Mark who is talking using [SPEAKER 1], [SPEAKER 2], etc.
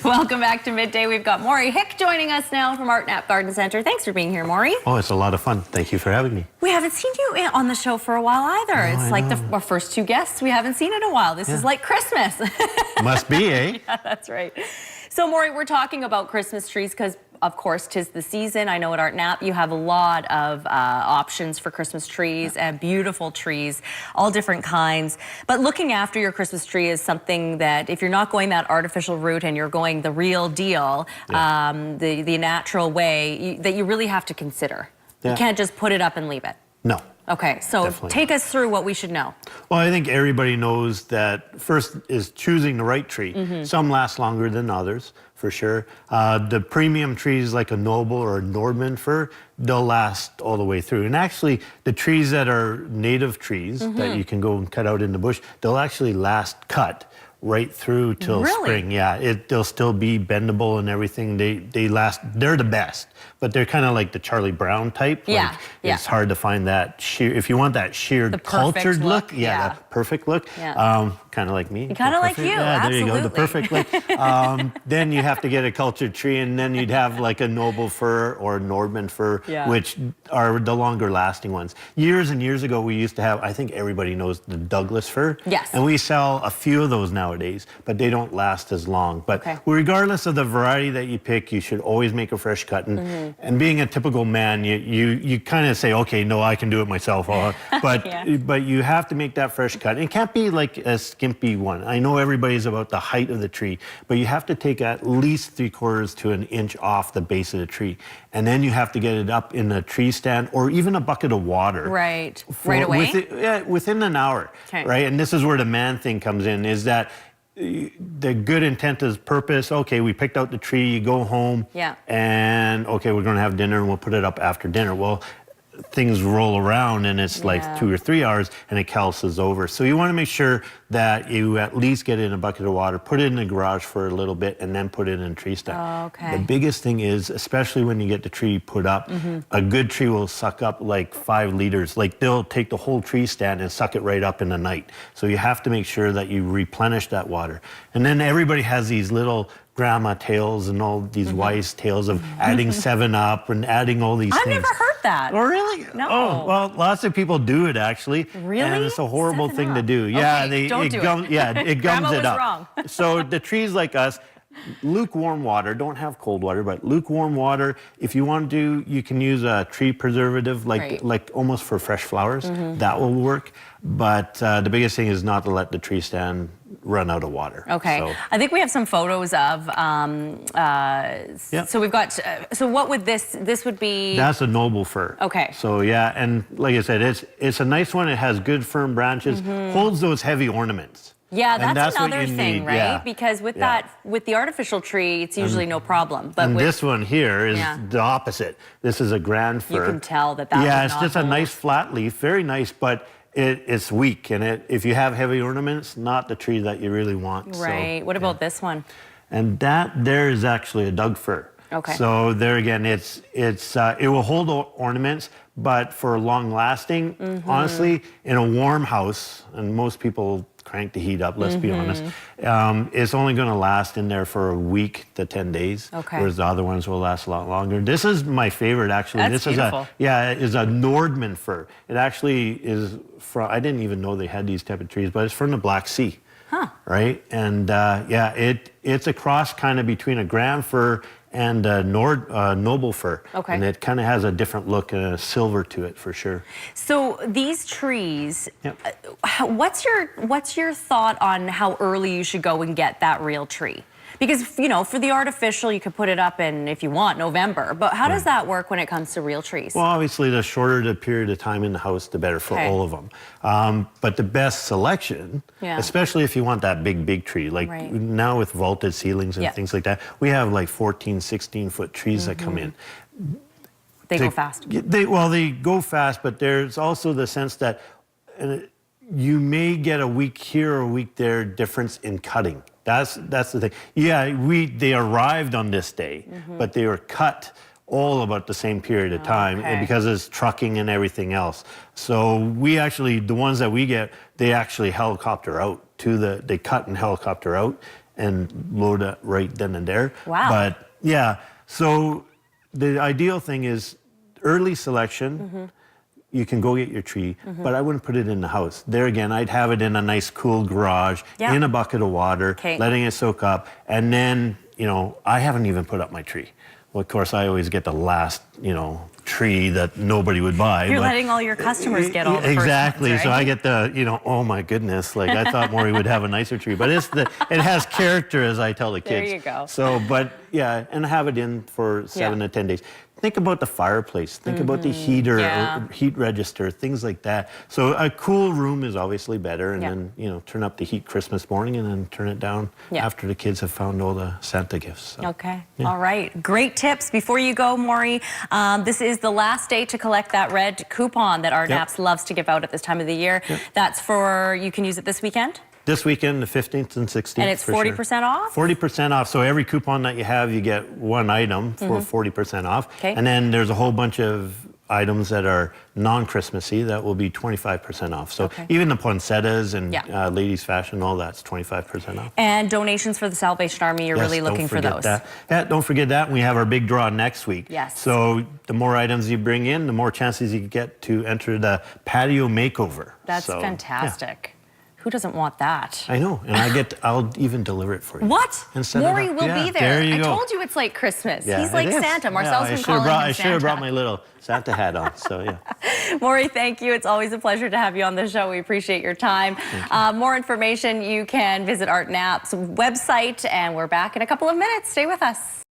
[SPEAKER 1] Welcome back to Midday. We've got Maury Hick joining us now from Art Nap Garden Center. Thanks for being here, Maury.
[SPEAKER 2] Oh, it's a lot of fun. Thank you for having me.
[SPEAKER 1] We haven't seen you on the show for a while either. It's like our first two guests we haven't seen in a while. This is like Christmas.
[SPEAKER 2] Must be, eh?
[SPEAKER 1] Yeah, that's right. So, Maury, we're talking about Christmas trees because, of course, 'tis the season. I know at Art Nap you have a lot of options for Christmas trees and beautiful trees, all different kinds. But looking after your Christmas tree is something that if you're not going that artificial route and you're going the real deal, the natural way, that you really have to consider. You can't just put it up and leave it.
[SPEAKER 2] No.
[SPEAKER 1] Okay, so take us through what we should know.
[SPEAKER 2] Well, I think everybody knows that first is choosing the right tree. Some last longer than others, for sure. The premium trees like a Noble or a Nordman fir, they'll last all the way through. And actually, the trees that are native trees that you can go and cut out in the bush, they'll actually last cut right through till spring. Yeah, they'll still be bendable and everything. They last. They're the best, but they're kind of like the Charlie Brown type.
[SPEAKER 1] Yeah,
[SPEAKER 2] like, it's hard to find that sheer. If you want that sheared, cultured look, that perfect look. Kind of like me.
[SPEAKER 1] Kind of like you.
[SPEAKER 2] Yeah, there you go. The perfect look. Then you have to get a cultured tree, and then you'd have like a Noble fir or a Nordman fir, which are the longer lasting ones. Years and years ago, we used to have. I think everybody knows the Douglas fir.
[SPEAKER 1] Yes.
[SPEAKER 2] And we sell a few of those nowadays, but they don't last as long. But regardless of the variety that you pick, you should always make a fresh cut. And being a typical man, you kind of say, okay, no, I can do it myself. But you have to make that fresh cut. It can't be like a skimpy one. I know everybody's about the height of the tree, but you have to take at least 3/4 to an inch off the base of the tree. And then you have to get it up in a tree stand or even a bucket of water.
[SPEAKER 1] Right. Right away?
[SPEAKER 2] Within an hour. Right. And this is where the man thing comes in, is that the good intent is purpose. Okay, we picked out the tree, you go home, and okay, we're gonna have dinner and we'll put it up after dinner. Well, things roll around and it's like 2 or 3 hours and it calces over. So you want to make sure that you at least get it in a bucket of water, put it in the garage for a little bit, and then put it in a tree stand. The biggest thing is, especially when you get the tree put up, a good tree will suck up like 5 liters. Like they'll take the whole tree stand and suck it right up in the night. So you have to make sure that you replenish that water. And then everybody has these little grandma tales and all these wise tales of adding 7-Up and adding all these things.
[SPEAKER 1] I've never heard that.
[SPEAKER 2] Oh, really?
[SPEAKER 1] No.
[SPEAKER 2] Oh, well, lots of people do it, actually.
[SPEAKER 1] Really?
[SPEAKER 2] And it's a horrible thing to do. Yeah,
[SPEAKER 1] it gums
[SPEAKER 2] it up.
[SPEAKER 1] Wrong.
[SPEAKER 2] So the trees like us, lukewarm water, don't have cold water, but lukewarm water. If you want to do, you can use a tree preservative, like almost for fresh flowers. That will work. But the biggest thing is not to let the tree stand run out of water.
[SPEAKER 1] Okay. So, I think we have some photos of. So we've got. So what would this would be? That's
[SPEAKER 2] a Noble fir.
[SPEAKER 1] Okay.
[SPEAKER 2] So yeah, and like I said, it's a nice one. It has good firm branches, holds those heavy ornaments.
[SPEAKER 1] Yeah, that's another thing, right? Because with with the artificial tree, it's usually no problem. But with
[SPEAKER 2] this one here is the opposite. This is a grand fir.
[SPEAKER 1] You can tell that.
[SPEAKER 2] It's just a nice flat leaf, very nice, but it's weak. And if you have heavy ornaments, not the tree that you really want.
[SPEAKER 1] Right. What about this one?
[SPEAKER 2] And that there is actually a Doug fir.
[SPEAKER 1] Okay.
[SPEAKER 2] So there again, it will hold ornaments, but for long lasting, honestly, in a warm house, and most people crank the heat up, let's be honest, it's only going to last in there for a week to 10 days, whereas the other ones will last a lot longer. This is my favorite, actually.
[SPEAKER 1] That's
[SPEAKER 2] this
[SPEAKER 1] beautiful.
[SPEAKER 2] is a Nordman fir. It actually is from, I didn't even know they had these type of trees, but it's from the Black Sea. Right? And it's a cross kind of between a grand fir and a Noble fir. And it kind of has a different look and a silver to it for sure. So
[SPEAKER 1] these trees, what's your thought on how early you should go and get that real tree? Because, you know, for the artificial, you could put it up in, if you want, November. But how does that work when it comes to real trees?
[SPEAKER 2] Well, obviously, the shorter the period of time in the house, the better for all of them. But the best selection, especially if you want that big tree, like now with vaulted ceilings and things like that, we have like 14, 16-foot trees that come in.
[SPEAKER 1] They go fast.
[SPEAKER 2] They go fast, but there's also the sense that you may get a week here or a week there difference in cutting. That's the thing. Yeah, they arrived on this day, but they were cut all about the same period of time, and because it's trucking and everything else. So we actually, the ones that we get, they actually helicopter out to they cut and helicopter out. and load it right then and there.
[SPEAKER 1] Wow.
[SPEAKER 2] But yeah, so the ideal thing is early selection. You can go get your tree, but I wouldn't put it in the house. There again, I'd have it in a nice cool garage, in a bucket of water, letting it soak up. And then, you know, I haven't even put up my tree. Well, of course, I always get the last, you know, tree that nobody would buy.
[SPEAKER 1] You're letting all your customers get all the
[SPEAKER 2] exactly.
[SPEAKER 1] first ones, right?
[SPEAKER 2] So I get the, you know, oh my goodness, like I thought Maury would have a nicer tree, but it has character, as I tell the kids.
[SPEAKER 1] There you go.
[SPEAKER 2] So, but yeah, and have it in for 7 to 10 days. Think about the fireplace. Think about the heater, or heat register, things like that. So a cool room is obviously better, and then, you know, turn up the heat Christmas morning and then turn it down after the kids have found all the Santa gifts. So,
[SPEAKER 1] okay. All right. Great tips. Before you go, Maury, this is the last day to collect that red coupon that Art Naps loves to give out at this time of the year. That's for, you can use it this weekend?
[SPEAKER 2] This weekend, the 15th and 16th.
[SPEAKER 1] And it's 40% off?
[SPEAKER 2] 40% off. So every coupon that you have, you get one item for 40% off.
[SPEAKER 1] Okay.
[SPEAKER 2] And then there's a whole bunch of items that are non-Christmassy that will be 25% off. So even the poinsettias and ladies' fashion, all that's 25% off.
[SPEAKER 1] And donations for the Salvation Army, you're really looking for those.
[SPEAKER 2] That. Yeah, don't forget that. We have our big draw next week.
[SPEAKER 1] Yes.
[SPEAKER 2] So the more items you bring in, the more chances you get to enter the patio makeover.
[SPEAKER 1] That's fantastic. Who doesn't want that?
[SPEAKER 2] I know, and I'll even deliver it for you.
[SPEAKER 1] What? Maury will be there.
[SPEAKER 2] There you go.
[SPEAKER 1] I told you it's like Christmas.
[SPEAKER 2] Yeah,
[SPEAKER 1] he's like Santa. Marcel's been calling him Santa.
[SPEAKER 2] I should have brought my little Santa hat on, so yeah.
[SPEAKER 1] Maury, thank you. It's always a pleasure to have you on the show. We appreciate your time. More information, you can visit Art Nap's website, and we're back in a couple of minutes. Stay with us.